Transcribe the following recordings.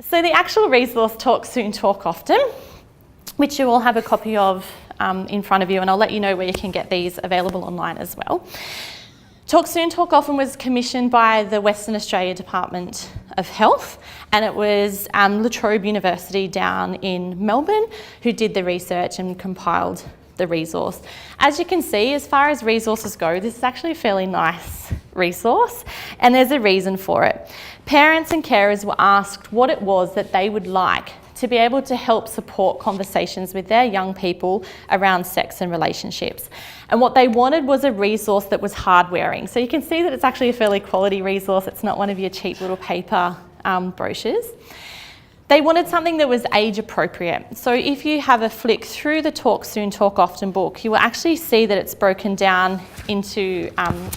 So the actual resource, Talk Soon, Talk Often, which you all have a copy of in front of you, and I'll let you know where you can get these available online as well. Talk Soon, Talk Often was commissioned by the Western Australia Department of Health, and it was La Trobe University down in Melbourne who did the research and compiled the resource. As you can see, as far as resources go, this is actually a fairly nice resource, and there's a reason for it. Parents and carers were asked what it was that they would like to be able to help support conversations with their young people around sex and relationships. And what they wanted was a resource that was hard-wearing. So you can see that it's actually a fairly quality resource. It's not one of your cheap little paper brochures. They wanted something that was age appropriate. So if you have a flick through the Talk Soon, Talk Often book, you will actually see that it's broken down into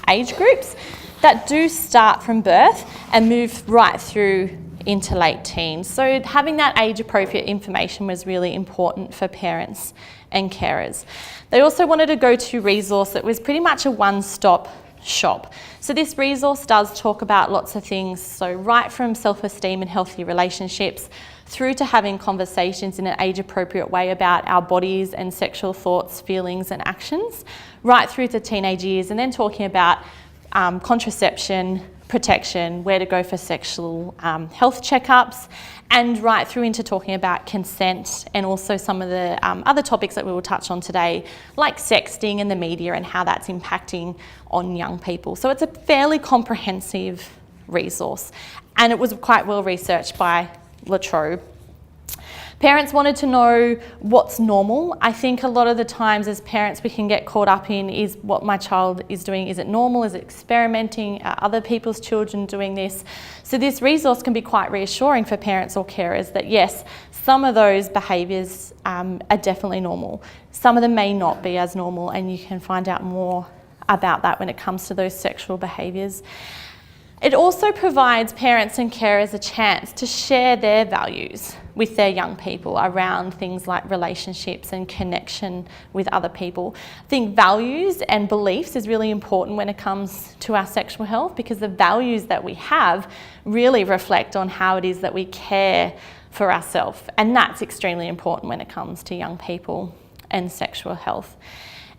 age groups that do start from birth and move right through into late teens. So having that age appropriate information was really important for parents and carers. They also wanted a go-to resource that was pretty much a one-stop shop. So this resource does talk about lots of things, so right from self-esteem and healthy relationships through to having conversations in an age-appropriate way about our bodies and sexual thoughts, feelings and actions, right through to teenage years, and then talking about contraception, protection, where to go for sexual health checkups, and right through into talking about consent and also some of the other topics that we will touch on today, like sexting and the media and how that's impacting on young people. So it's a fairly comprehensive resource, and it was quite well researched by La Trobe. Parents wanted to know what's normal. I think a lot of the times as parents we can get caught up in is what my child is doing. Is it normal? Is it experimenting? Are other people's children doing this? So this resource can be quite reassuring for parents or carers that yes, some of those behaviours are definitely normal. Some of them may not be as normal, and you can find out more about that when it comes to those sexual behaviours. It also provides parents and carers a chance to share their values with their young people around things like relationships and connection with other people. I think values and beliefs is really important when it comes to our sexual health, because the values that we have really reflect on how it is that we care for ourselves, and that's extremely important when it comes to young people and sexual health.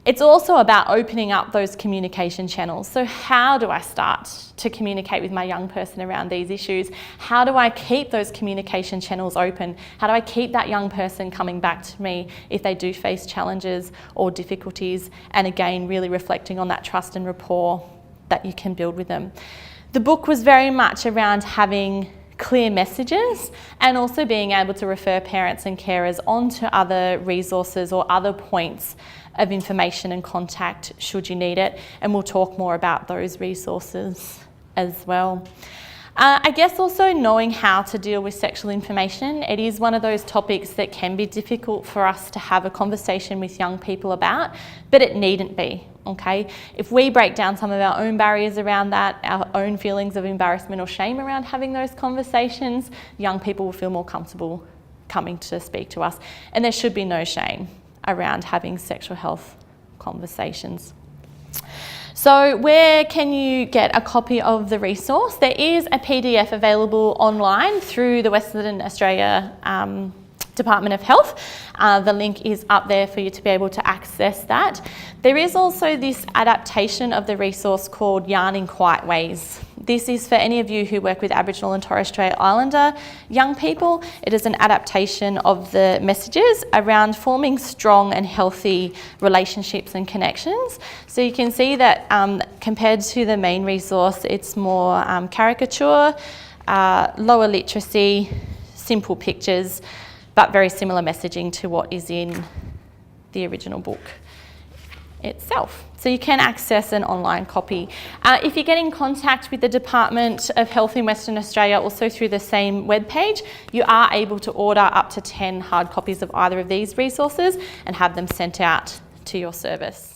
It's also about opening up those communication channels. So how do I start to communicate with my young person around these issues? How do I keep those communication channels open? How do I keep that young person coming back to me if they do face challenges or difficulties? And again, really reflecting on that trust and rapport that you can build with them. The book was very much around having clear messages and also being able to refer parents and carers onto other resources or other points of information and contact should you need it, and we'll talk more about those resources as well. I guess also knowing how to deal with sexual information. It is one of those topics that can be difficult for us to have a conversation with young people about, but it needn't be, okay? If we break down some of our own barriers around that, our own feelings of embarrassment or shame around having those conversations, young people will feel more comfortable coming to speak to us, and there should be no shame around having sexual health conversations. So where can you get a copy of the resource? There is a PDF available online through the Western Australia Department of Health. The link is up there for you to be able to access that. There is also this adaptation of the resource called Yarn in Quiet Ways. This is for any of you who work with Aboriginal and Torres Strait Islander young people. It is an adaptation of the messages around forming strong and healthy relationships and connections. So you can see that compared to the main resource, it's more caricature, lower literacy, simple pictures, but very similar messaging to what is in the original book itself. So you can access an online copy. If you get in contact with the Department of Health in Western Australia, also through the same webpage, you are able to order up to 10 hard copies of either of these resources and have them sent out to your service.